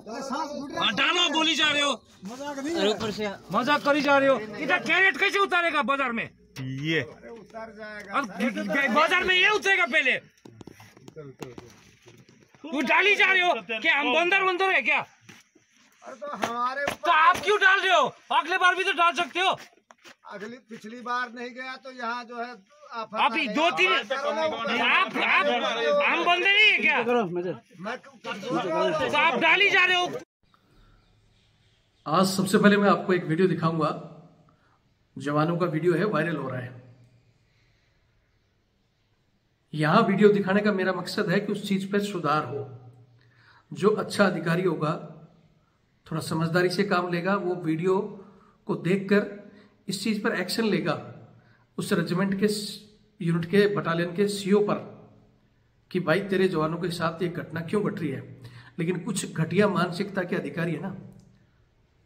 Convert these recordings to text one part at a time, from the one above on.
डालो बोली जा रहे हो, मजाक करी जा रहे हो। इधर कैरेट कैसे उतारेगा बाजार में? ये उतर जाएगा बाजार में, ये उतरेगा पहले। तू डाली जा रहे हो क्या? हम बंदर है क्या? तो आप क्यों डाल रहे हो? अगले बार भी तो डाल सकते हो। पिछली बार नहीं गया तो यहाँ जो है आप 2-3 आप हम बंदे नहीं है क्या? तो आप डाली जा रहे हो। आज सबसे पहले मैं आपको एक वीडियो दिखाऊंगा। जवानों का वीडियो है, वायरल हो रहा है। यहां वीडियो दिखाने का मेरा मकसद है कि उस चीज पर सुधार हो। जो अच्छा अधिकारी होगा, थोड़ा समझदारी से काम लेगा, वो वीडियो को देखकर इस चीज पर एक्शन लेगा। उस रेजिमेंट के यूनिट के बटालियन के सीओ पर कि भाई तेरे जवानों के साथ ये घटना क्यों घट रही है। लेकिन कुछ घटिया मानसिकता के अधिकारी है ना,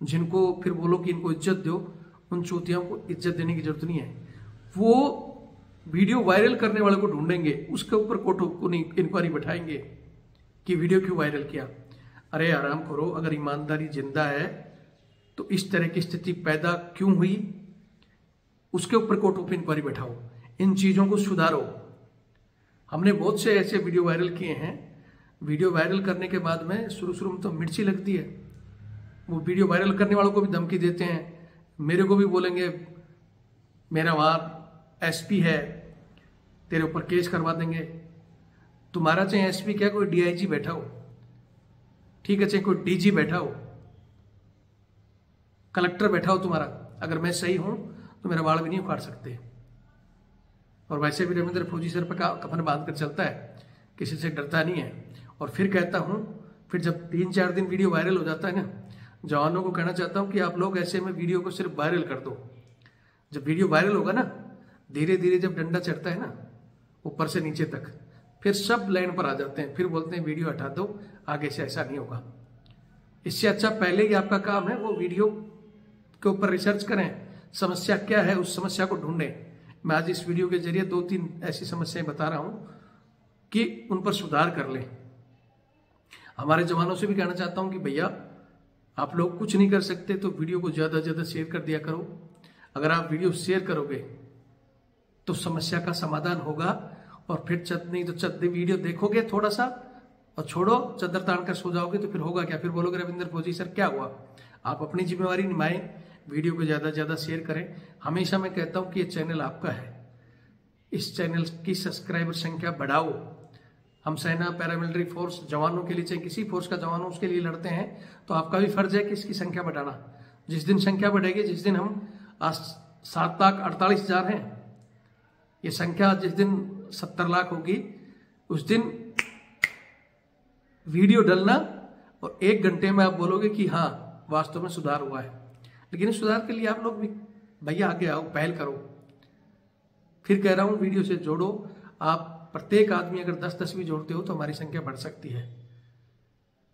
जिनको फिर बोलो कि इनको इज्जत दो, उन चूतियों को इज्जत देने की जरूरत नहीं है। वो वीडियो वायरल करने वाले को ढूंढेंगे, उसके ऊपर कोर्ट इंक्वायरी बैठाएंगे कि वीडियो क्यों वायरल किया। अरे आराम करो, अगर ईमानदारी जिंदा है तो इस तरह की स्थिति पैदा क्यों हुई, उसके ऊपर कोर्ट ऑफ इंक्वायरी बैठाओ, इन चीजों को सुधारो। हमने बहुत से ऐसे वीडियो वायरल किए हैं। वीडियो वायरल करने के बाद में शुरू में तो मिर्ची लगती है। वो वीडियो वायरल करने वालों को भी धमकी देते हैं, मेरे को भी बोलेंगे मेरा वहां एसपी है, तेरे ऊपर केस करवा देंगे। तुम्हारा चाहे एसपी क्या, कोई डीआईजी बैठा हो, ठीक है, चाहे कोई डीजी बैठा हो, कलेक्टर बैठा हो तुम्हारा, अगर मैं सही हूं तो मेरा वाल भी नहीं उखाड़ सकते। और वैसे भी रविंद्र फौजी सर पर कफन बांध कर चलता है, किसी से डरता नहीं है। और फिर कहता हूं, फिर जब 3-4 दिन वीडियो वायरल हो जाता है ना, जवानों को कहना चाहता हूं कि आप लोग ऐसे में वीडियो को सिर्फ वायरल कर दो। जब वीडियो वायरल होगा ना, धीरे धीरे जब डंडा चढ़ता है ना ऊपर से नीचे तक, फिर सब लाइन पर आ जाते हैं, फिर बोलते हैं वीडियो हटा दो, आगे से ऐसा नहीं होगा। इससे अच्छा पहले ही आपका काम है वो वीडियो के ऊपर रिसर्च करें, समस्या क्या है, उस समस्या को ढूंढें। मैं आज इस वीडियो के जरिए 2-3 ऐसी समस्याएं बता रहा हूं कि उन पर सुधार कर लें। हमारे जवानों से भी कहना चाहता हूं कि भैया आप लोग कुछ नहीं कर सकते तो वीडियो को ज्यादा से ज्यादा शेयर कर दिया करो। अगर आप वीडियो शेयर करोगे तो समस्या का समाधान होगा। और फिर नहीं तो वीडियो देखोगे थोड़ा सा और छोड़ो, चद्दर तान कर सो जाओगे, तो फिर होगा क्या? फिर बोलोगे रविंद्र फौजी सर क्या हुआ? आप अपनी जिम्मेवारी निभाएं, वीडियो को ज्यादा से ज्यादा शेयर करें। हमेशा मैं कहता हूं कि ये चैनल आपका है, इस चैनल की सब्सक्राइबर संख्या बढ़ाओ। हम सेना, पैरामिलिट्री फोर्स, जवानों के लिए, चाहे किसी फोर्स का जवान हो उसके लिए लड़ते हैं, तो आपका भी फर्ज है कि इसकी संख्या बढ़ाना। जिस दिन संख्या बढ़ेगी, जिस दिन हम आज 7,48,000 हैं, ये संख्या जिस दिन 70 लाख होगी, उस दिन वीडियो डालना और 1 घंटे में आप बोलोगे कि हाँ वास्तव में सुधार हुआ है। लेकिन इस सुधार के लिए आप लोग भी भैया आगे आओ, पहल करो। फिर कह रहा हूं वीडियो से जोड़ो। आप प्रत्येक आदमी अगर 10-10 भी जोड़ते हो तो हमारी संख्या बढ़ सकती है।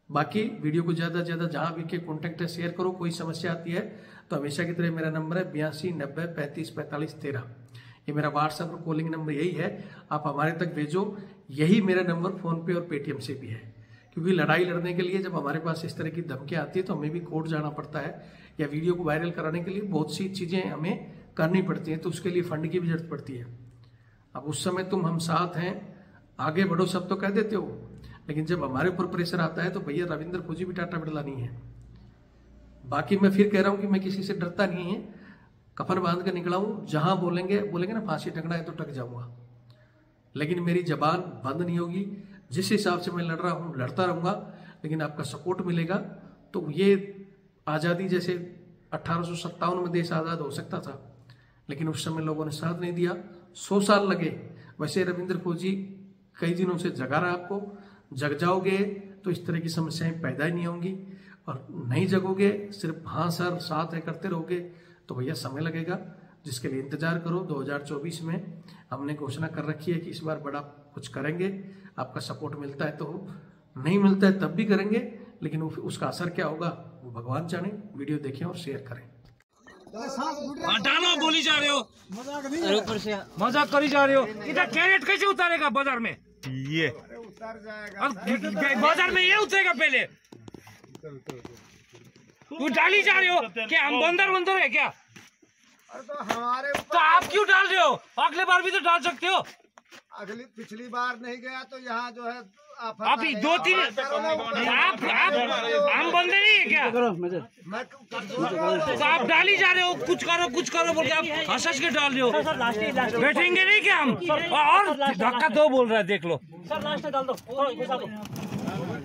बाकी वीडियो को ज्यादा से ज्यादा जहां भी के कॉन्टेक्ट है शेयर करो। कोई समस्या आती है तो हमेशा की तरह मेरा नंबर है 82 90 35 45 13। ये मेरा व्हाट्सएप और कॉलिंग नंबर यही है, आप हमारे तक भेजो। यही मेरा नंबर फोन पे और पेटीएम से भी है, क्योंकि लड़ाई लड़ने के लिए जब हमारे पास इस तरह की धमकियां आती है तो हमें भी कोर्ट जाना पड़ता है, या वीडियो को वायरल कराने के लिए बहुत सी चीजें हमें करनी पड़ती हैं, तो उसके लिए फंड की भी जरूरत पड़ती है। अब उस समय तुम हम साथ हैं, आगे बढ़ो सब तो कह देते हो, लेकिन जब हमारे ऊपर प्रेशर आता है तो भैया रविंद्र फौजी भी टाटा बिरला नहीं है। बाकी मैं फिर कह रहा हूं कि मैं किसी से डरता नहीं है, कफन बांध कर निकला हूं। जहां बोलेंगे ना फांसी टकना है तो टक जाऊंगा, लेकिन मेरी जबान बंद नहीं होगी। जिस हिसाब से मैं लड़ रहा हूं लड़ता रहूंगा, लेकिन आपका सपोर्ट मिलेगा तो ये आजादी जैसे 1857 में देश आजाद हो सकता था, लेकिन उस समय लोगों ने साथ नहीं दिया, 100 साल लगे। वैसे रविंद्र फौजी कई दिनों से जगा रहा, आपको जग जाओगे तो इस तरह की समस्याएं पैदा ही नहीं होंगी। और नहीं जगोगे, सिर्फ हाँ सर साथ है करते रहोगे, तो भैया समय लगेगा, जिसके लिए इंतजार करो। 2024 में हमने घोषणा कर रखी है कि इस बार बड़ा कुछ करेंगे। आपका सपोर्ट मिलता है तो, नहीं मिलता है तब भी करेंगे, लेकिन उसका असर क्या होगा वो भगवान जाने। वीडियो देखें और शेयर करें। डालो बोली जा रहे हो, मजाक करी जा रहे हो। इधर कैरेट कैसे उतारेगा बाजार में? ये उतर जाएगा बाजार में, ये उतरेगा पहले। तू डाली जा रहे हो क्या? हम बंदर है क्या? अरे तो हमारे तो आप क्यों डाल रहे हो? अगले बार भी तो डाल सकते हो। पिछली बार नहीं गया तो यहाँ जो है आप 2-3 आप हम बंदे नहीं है क्या? तो आप डाल ही जा रहे हो, कुछ करो बोल के आप हंस के डाल रहे हो। बैठेंगे नहीं क्या हम? और धक्का दो बोल रहा है, देख लो।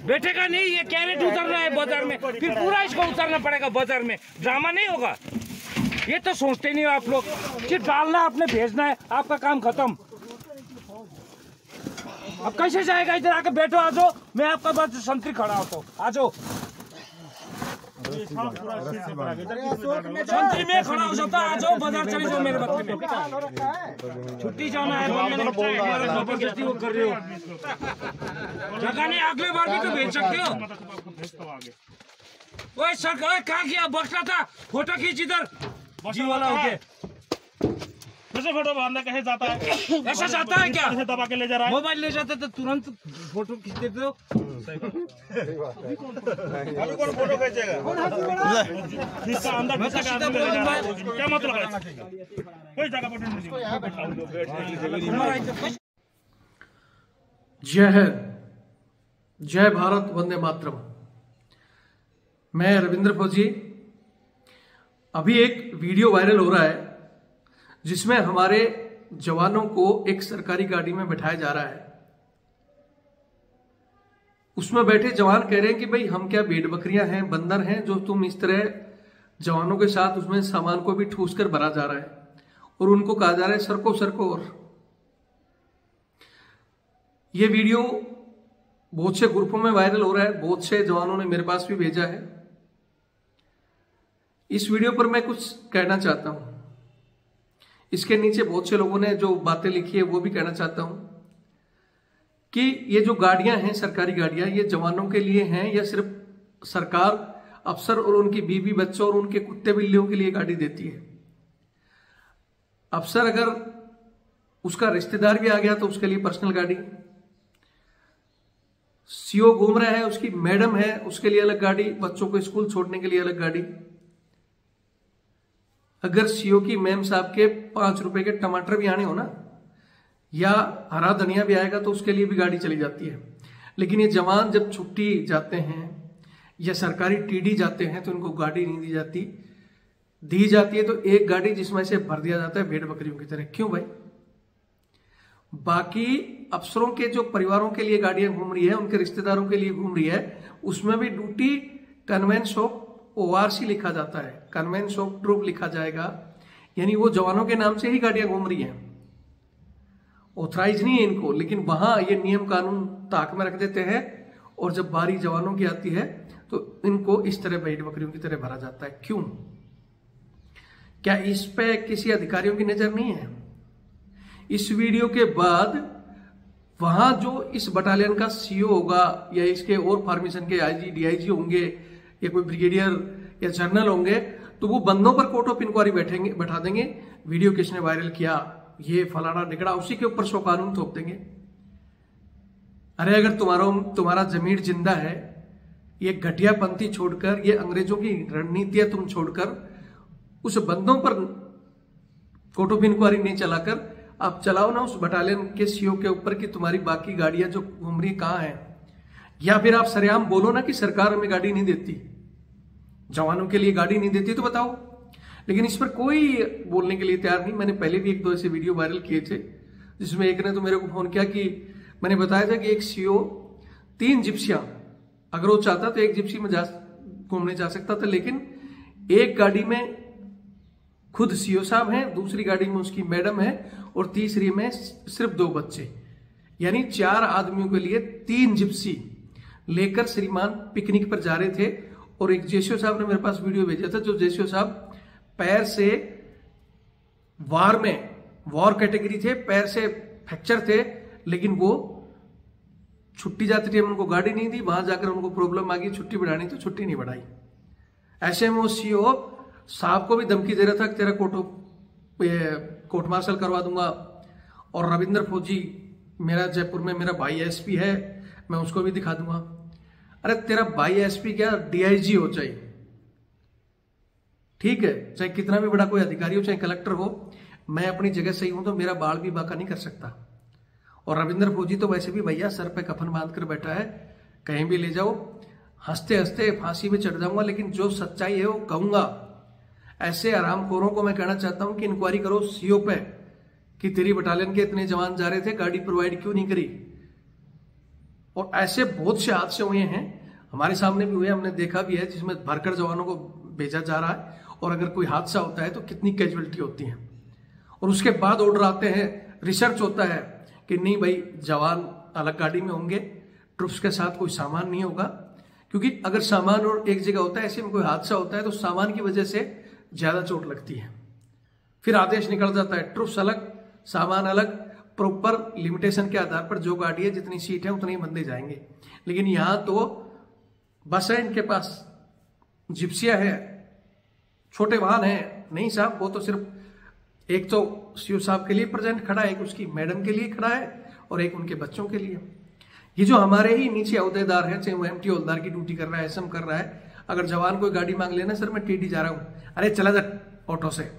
बैठेगा नहीं, ये कैरेट उतरना है बाजार में, फिर पूरा इसको उतरना पड़ेगा बाजार में। ड्रामा नहीं होगा। ये तो सोचते नहीं हो आप लोग कि डालना आपने भेजना है, आपका काम खत्म। अब कैसे जाएगा? इधर आके बैठो, आ जाओ, मैं आपका बात संतरी खड़ा होता हूँ, आ जाओ। संतरी में खड़ा हो सकता, आ जाओ, बाजार चले जाओ मेरे बदले में। छुट्टी जाना है, जबरदस्ती वो कर रहे हो। जगह नहीं, अगले बार भी तो भेज सकते हो। ओए सर, कहाँ गया? बक्सा था, फोटो खींच इधर जी वाला होके। कैसे फोटो बांधना कैसे जाता है? ऐसा जाता है क्या? कैसे दबा के ले जा रहा है? मोबाइल ले जाते तो तुरंत फोटो खींच देते हो। अभी कौन फोटो खींचेगा? जिसका अंदर घुसा के आदमी ले जा रहा है, क्या मतलब है? कोई जगह पर नहीं। जय हिंद, जय भारत, वंदे मातरम। मैं रविंद्र फौजी। अभी एक वीडियो वायरल हो रहा है जिसमें हमारे जवानों को एक सरकारी गाड़ी में बैठाया जा रहा है। उसमें बैठे जवान कह रहे हैं कि भाई हम क्या भेड़ बकरियां हैं, बंदर हैं जो तुम इस तरह जवानों के साथ उसमें सामान को भी ठूस कर भरा जा रहा है। और उनको कहा जा रहा है सरको। और ये वीडियो बहुत से ग्रुपों में वायरल हो रहा है, बहुत से जवानों ने मेरे पास भी भेजा है। इस वीडियो पर मैं कुछ कहना चाहता हूं। इसके नीचे बहुत से लोगों ने जो बातें लिखी है वो भी कहना चाहता हूं कि ये जो गाड़ियां हैं, सरकारी गाड़ियां, ये जवानों के लिए हैं या सिर्फ सरकार अफसर और उनकी बीवी बच्चों और उनके कुत्ते बिल्लियों के लिए गाड़ी देती है? अफसर अगर उसका रिश्तेदार भी आ गया तो उसके लिए पर्सनल गाड़ी, सीओ घूम रहा है, उसकी मैडम है, उसके लिए अलग गाड़ी, बच्चों को स्कूल छोड़ने के लिए अलग गाड़ी। अगर सीओ की मैम साहब के 5 रुपए के टमाटर भी आने हो ना, या हरा धनिया भी आएगा तो उसके लिए भी गाड़ी चली जाती है। लेकिन ये जवान जब छुट्टी जाते हैं या सरकारी टीडी जाते हैं तो उनको गाड़ी नहीं दी जाती है तो एक गाड़ी जिसमें से भर दिया जाता है भेड़ बकरियों की तरह। क्यों भाई? बाकी अफसरों के जो परिवारों के लिए गाड़ियां घूम रही है, उनके रिश्तेदारों के लिए घूम रही है, उसमें भी ड्यूटी कन्वेंस ऑफ ORC लिखा जाता है, कन्वेंस ऑफ ट्रूप लिखा जाएगा। यानी वो जवानों के नाम से ही गाड़ियां घूम रही हैं, ऑथराइज नहीं है इनको। लेकिन वहां ये नियम कानून ताक में रख देते हैं और जब बारी जवानों की आती है तो इनको इस तरह भेड़ बकरियों की तरह भरा जाता है। क्यों? क्या इस पे किसी अधिकारियों की नजर नहीं है? इस वीडियो के बाद वहां जो इस बटालियन का सीओ होगा या इसके और फॉर्मेशन के आईजी डीआईजी होंगे या कोई ब्रिगेडियर या जनरल होंगे तो वो बंदों पर कोर्ट ऑफ इंक्वायरी बैठा देंगे। वीडियो किसने वायरल किया, ये फलाना ढिकड़ा, उसी के ऊपर 100 कानून थोप देंगे। अरे अगर तुम्हारा जमीर जिंदा है, ये घटियापंथी छोड़कर, ये अंग्रेजों की रणनीतियां तुम छोड़कर उस बंदों पर कोर्ट ऑफ इंक्वायरी नहीं चलाकर आप चलाओ ना उस बटालियन के सीओ के ऊपर कि तुम्हारी बाकी गाड़ियां जो घूम रही कहां है। या फिर आप सरेआम बोलो ना कि सरकार हमें गाड़ी नहीं देती, जवानों के लिए गाड़ी नहीं देती, तो बताओ। लेकिन इस पर कोई बोलने के लिए तैयार नहीं। मैंने पहले भी 1-2 ऐसे वीडियो वायरल किए थे जिसमें एक ने तो मेरे को फोन किया कि मैंने बताया था कि एक सीओ 3 जिप्सियां, अगर वो चाहता तो एक जिप्सी में घूमने जा सकता था, लेकिन एक गाड़ी में खुद सीओ साहब हैं, दूसरी गाड़ी में उसकी मैडम है और तीसरी में सिर्फ 2 बच्चे, यानी 4 आदमियों के लिए 3 जिप्सी लेकर श्रीमान पिकनिक पर जा रहे थे। और एक जेसीओ साहब ने मेरे पास वीडियो भेजा था, जो जेसीओ साहब पैर से वॉर कैटेगरी थे, पैर से फ्रैक्चर थे, लेकिन वो छुट्टी जाती थी, उनको गाड़ी नहीं दी, वहां जाकर उनको प्रॉब्लम आ गई, छुट्टी बढ़ानी तो छुट्टी नहीं बढ़ाई। ऐसे में वो सीओ साहब को भी धमकी दे रहा था कि तेरा कोर्ट मार्शल करवा दूंगा। और रविंद्र फौजी, मेरा जयपुर में मेरा भाई एसपी है, मैं उसको भी दिखा दूंगा। अरे तेरा भाई एसपी क्या डीआईजी हो चाहिए, ठीक है, चाहे कितना भी बड़ा कोई अधिकारी हो, चाहे कलेक्टर हो, मैं अपनी जगह सही हूं तो मेरा बाल भी बाका नहीं कर सकता। और रविंद्र फौजी तो वैसे भी भैया सर पे कफन बांध कर बैठा है, कहीं भी ले जाओ हंसते हंसते फांसी पे चढ़ जाऊंगा, लेकिन जो सच्चाई है वो कहूंगा। ऐसे आरामखोरों को मैं कहना चाहता हूं कि इंक्वायरी करो सीओ पे कि तेरी बटालियन के इतने जवान जा रहे थे, गाड़ी प्रोवाइड क्यों नहीं करी। और ऐसे बहुत से हादसे हुए हैं, हमारे सामने भी हुए, हमने देखा भी है, जिसमें भरकर जवानों को भेजा जा रहा है और अगर कोई हादसा होता है तो कितनी कैजुअलिटी होती है। और उसके बाद ऑर्डर आते हैं, रिसर्च होता है कि नहीं भाई जवान अलग गाड़ी में होंगे, ट्रुप्स के साथ कोई सामान नहीं होगा, क्योंकि अगर सामान और एक जगह होता है, ऐसे में कोई हादसा होता है तो सामान की वजह से ज्यादा चोट लगती है। फिर आदेश निकल जाता है ट्रुप्स अलग सामान अलग, प्रॉपर लिमिटेशन के आधार पर जो गाड़ी है जितनी सीट है उतने ही बंदे जाएंगे। लेकिन यहां तो बस है इनके पास, जिप्सिया है, छोटे वाहन है, नहीं साहब वो तो सिर्फ एक तो सीओ साहब के लिए प्रेजेंट खड़ा है, एक उसकी मैडम के लिए खड़ा है और एक उनके बच्चों के लिए। ये जो हमारे ही नीचे अहदेदार है, चाहे वो एमटी हवलदार की ड्यूटी कर रहा है, एसएम कर रहा है, अगर जवान कोई गाड़ी मांग लेना, सर मैं टीडी जा रहा हूं, अरे चला जा ऑटो से।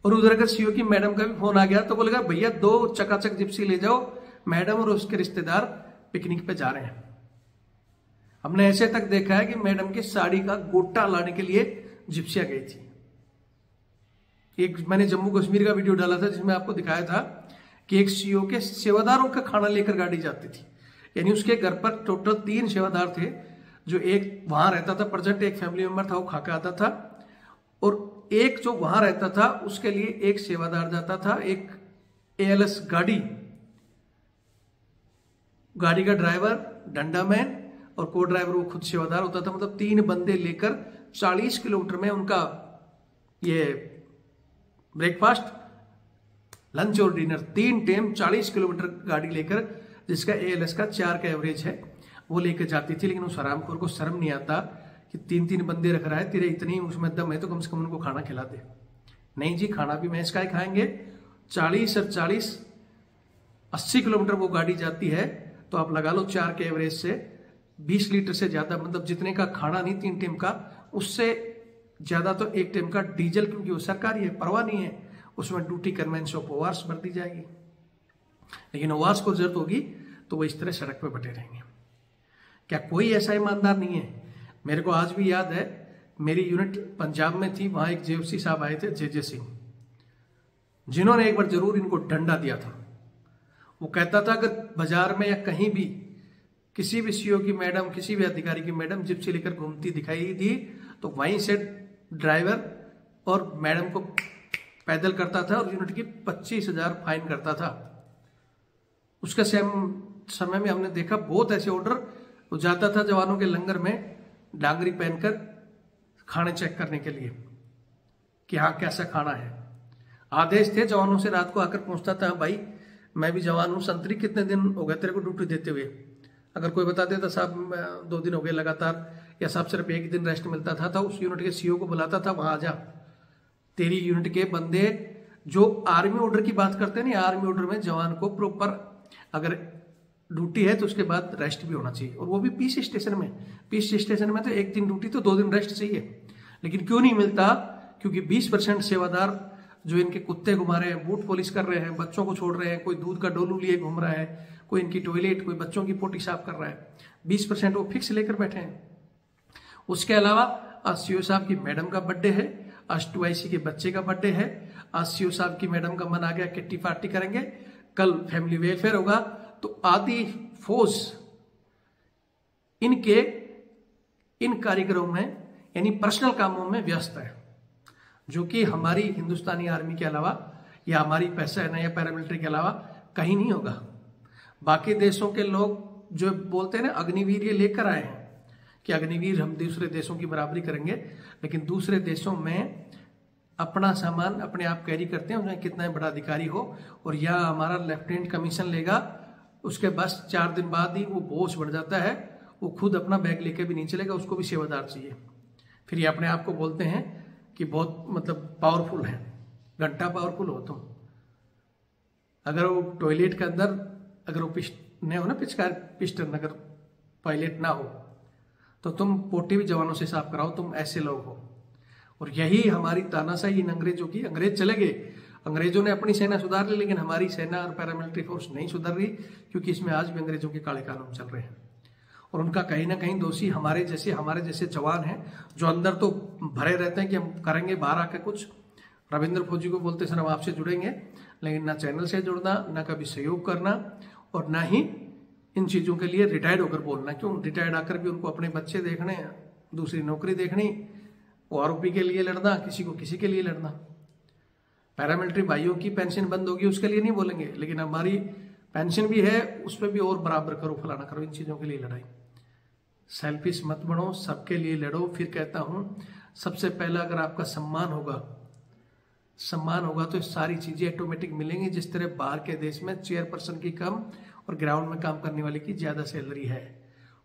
और उधर अगर सीओ की मैडम का भी फोन आ गया तो बोलेगा भैया 2 चकाचक जिप्सी ले जाओ, मैडम और उसके रिश्तेदार पिकनिक पे जा रहे हैं। हमने ऐसे तक देखा है कि मैडम की साड़ी का गोटा लाने के लिए जिप्सिया गई थी। एक मैंने जम्मू कश्मीर का वीडियो डाला था जिसमें आपको दिखाया था कि एक सीओ के सेवादारों का खाना लेकर गाड़ी जाती थी, यानी उसके घर पर टोटल 3 सेवादार थे, जो एक वहां रहता था प्रेजेंट, एक फैमिली मेंबर था वो खा के आता था, और एक जो वहां रहता था उसके लिए एक सेवादार जाता था, एक एएलएस गाड़ी का ड्राइवर, डंडा मैन और को ड्राइवर वो खुद सेवादार होता था। मतलब 3 बंदे लेकर 40 किलोमीटर में उनका ये ब्रेकफास्ट, लंच और डिनर 3 टाइम 40 किलोमीटर गाड़ी लेकर, जिसका एएलएस का 4 का एवरेज है, वो लेकर जाती थी। लेकिन उस हरामखोर को शर्म नहीं आता कि 3-3 बंदे रख रहा है, तेरे इतनी उसमें दम है तो कम से कम उनको खाना खिला दे। नहीं जी, खाना भी मैच का ही खाएंगे। 40 और 40 80 किलोमीटर वो गाड़ी जाती है, तो आप लगा लो 4 के एवरेज से 20 लीटर से ज्यादा, मतलब जितने का खाना नहीं 3 टाइम का, उससे ज्यादा तो 1 टाइम का डीजल, क्योंकि वो सरकारी है, परवाह नहीं है, उसमें ड्यूटी कन्वेंस ऑफ ओवर्स भर दी जाएगी। लेकिन ओवर्स को जरूरत होगी तो वो इस तरह सड़क पे बटे रहेंगे। क्या कोई ऐसा ईमानदार नहीं है? मेरे को आज भी याद है, मेरी यूनिट पंजाब में थी, वहां एक जेएफसी साहब आए थे, जे सिंह, जिन्होंने एक बार जरूर इनको डंडा दिया था। वो कहता था अगर बाजार में या कहीं भी किसी भी सीओ की मैडम, किसी भी अधिकारी की मैडम जिप्सी लेकर घूमती दिखाई दी तो वहीं से ड्राइवर और मैडम को पैदल करता था और यूनिट की 25,000 फाइन करता था। उसके समय में हमने देखा बहुत ऐसे ऑर्डर, वो जाता था जवानों के लंगर में डांगरी पहनकर खाने चेक करने के लिए कि हाँ कैसा खाना है। आदेश थे जवानों से, रात को आकर पूछता था भाई मैं भी जवान हूं, संतरी कितने दिन हो गए तेरे को ड्यूटी देते हुए? अगर कोई बता देता साहब 2 दिन हो गए लगातार, या साहब सिर्फ 1 दिन रेस्ट मिलता था, तो उस यूनिट के सीओ को बुलाता था, वहां आ जा, तेरी यूनिट के बंदे जो आर्मी ऑर्डर की बात करते हैं ना, आर्मी ऑर्डर में जवान को प्रॉपर अगर ड्यूटी है तो उसके बाद रेस्ट भी होना चाहिए, और वो भी पीस स्टेशन में। पीस स्टेशन में तो 1 दिन ड्यूटी तो 2 दिन रेस्ट चाहिए। लेकिन क्यों नहीं मिलता? क्योंकि 20% सेवादार जो इनके कुत्ते घुमा रहे हैं, बूट पॉलिश कर रहे हैं, बच्चों को छोड़ रहे हैं, कोई दूध का डोलू लिए घूम रहा है, कोई इनकी टॉयलेट, कोई बच्चों की पोटी साफ कर रहा है, 20% वो फिक्स लेकर बैठे हैं। उसके अलावा आज सीओ साहब की मैडम का बर्थडे है, आज 2IC के बच्चे का बर्थडे है, आज सीओ साहब की मैडम का मन आ गया किट्टी पार्टी करेंगे, कल फैमिली वेलफेयर होगा, तो आधी फोर्स इनके इन कार्यक्रमों में यानी पर्सनल कामों में व्यस्त है, जो कि हमारी हिंदुस्तानी आर्मी के अलावा या हमारी पैसेना या पैरामिलिट्री के अलावा कहीं नहीं होगा। बाकी देशों के लोग जो बोलते हैं ना अग्निवीर ये लेकर आए हैं कि अग्निवीर हम दूसरे देशों की बराबरी करेंगे, लेकिन दूसरे देशों में अपना सामान अपने आप कैरी करते हैं, उसमें कितना बड़ा अधिकारी हो, और यह हमारा लेफ्टिनेंट कमीशन लेगा, उसके बस 4 दिन बाद ही वो बोझ बढ़ जाता है, वो खुद अपना बैग लेके भी नहीं चलेगा, उसको भी सेवादार चाहिए। फिर ये अपने आप को बोलते हैं कि बहुत मतलब पावरफुल है, घंटा पावरफुल हो तुम। अगर वो टॉयलेट के अंदर अगर वो पिस्टन हो ना, पिस्टन अगर पायलट ना हो तो तुम पोटी भी जवानों से साफ कराओ, तुम ऐसे लोग हो। और यही हमारी तानाशाही इन अंग्रेजों की, अंग्रेज चले गए, अंग्रेजों ने अपनी सेना सुधार ली, लेकिन हमारी सेना और पैरामिलिट्री फोर्स नहीं सुधर रही, क्योंकि इसमें आज भी अंग्रेजों के काले कानून चल रहे हैं। और उनका कहीं ना कहीं दोषी हमारे जैसे जवान हैं, जो अंदर तो भरे रहते हैं कि हम करेंगे बाहर आकर कुछ। रविंद्र फौजी को बोलते सर हम आपसे जुड़ेंगे, लेकिन ना चैनल से जुड़ना, ना कभी सहयोग करना, और ना ही इन चीज़ों के लिए रिटायर्ड होकर बोलना। क्यों रिटायर्ड आकर भी उनको अपने बच्चे देखने, दूसरी नौकरी देखनी, वो आरोपी के लिए लड़ना, किसी को किसी के लिए लड़ना। पैरामिलिट्री भाइयों की पेंशन बंद होगी उसके लिए नहीं बोलेंगे, लेकिन हमारी पेंशन भी है उस पर भी और बराबर करो, फलाना करो, इन चीज़ों के लिए लड़ाई। सेल्फिश मत बनो, सबके लिए लड़ो। फिर कहता हूं सबसे पहला अगर आपका सम्मान होगा तो सारी चीजें ऑटोमेटिक मिलेंगी। जिस तरह बाहर के देश में चेयरपर्सन की कम और ग्राउंड में काम करने वाले की ज्यादा सैलरी है,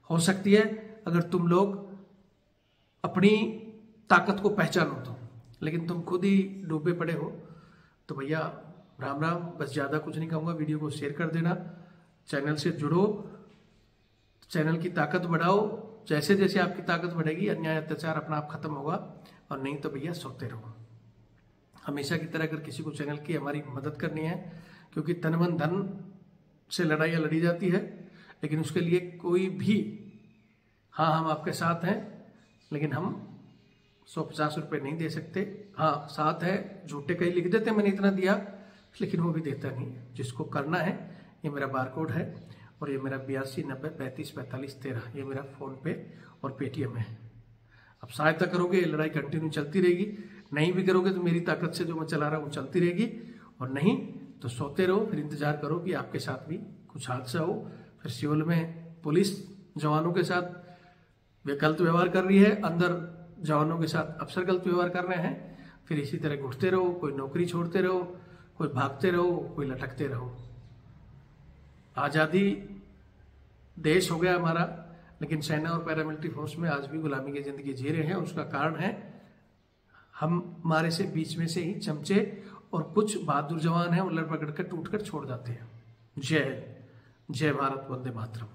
हो सकती है अगर तुम लोग अपनी ताकत को पहचानो तो। लेकिन तुम खुद ही डूबे पड़े हो तो भैया राम राम। बस ज्यादा कुछ नहीं कहूंगा, वीडियो को शेयर कर देना, चैनल से जुड़ो, चैनल की ताकत बढ़ाओ। जैसे जैसे आपकी ताकत बढ़ेगी अन्याय अत्याचार अपना आप खत्म होगा, और नहीं तो भैया सोते रहो। हमेशा की तरह अगर किसी को चैनल की हमारी मदद करनी है, क्योंकि तन मन धन से लड़ाइयाँ लड़ी जाती है, लेकिन उसके लिए कोई भी, हाँ हम आपके साथ हैं, लेकिन हम 150 रुपये नहीं दे सकते। हाँ साथ है, झूठे कहीं लिख देते मैंने इतना दिया, लेकिन वो भी देता नहीं। जिसको करना है, ये मेरा बारकोड है और ये मेरा 82 90 35 45 13, ये मेरा फोन पे और पेटीएम है। अब सहायता करोगे, ये लड़ाई कंटिन्यू चलती रहेगी। नहीं भी करोगे तो मेरी ताकत से जो मैं चला रहा हूँ चलती रहेगी, और नहीं तो सोते रहो। फिर इंतजार करो कि आपके साथ भी कुछ हादसा हो। फिर सिविल में पुलिस जवानों के साथ वे गलत व्यवहार कर रही है, अंदर जवानों के साथ अफसर गलत व्यवहार कर रहे हैं। फिर इसी तरह घुटते रहो, कोई नौकरी छोड़ते रहो, कोई भागते रहो, कोई लटकते रहो। आज़ादी देश हो गया हमारा, लेकिन सेना और पैरामिलिट्री फोर्स में आज भी गुलामी की जिंदगी जी रहे हैं। उसका कारण है हमारे से बीच में से ही चमचे और कुछ बहादुर जवान हैं, वो लड़ पकड़ कर टूट कर छोड़ जाते हैं। जय हिंद, जय भारत, वंदे मातरम।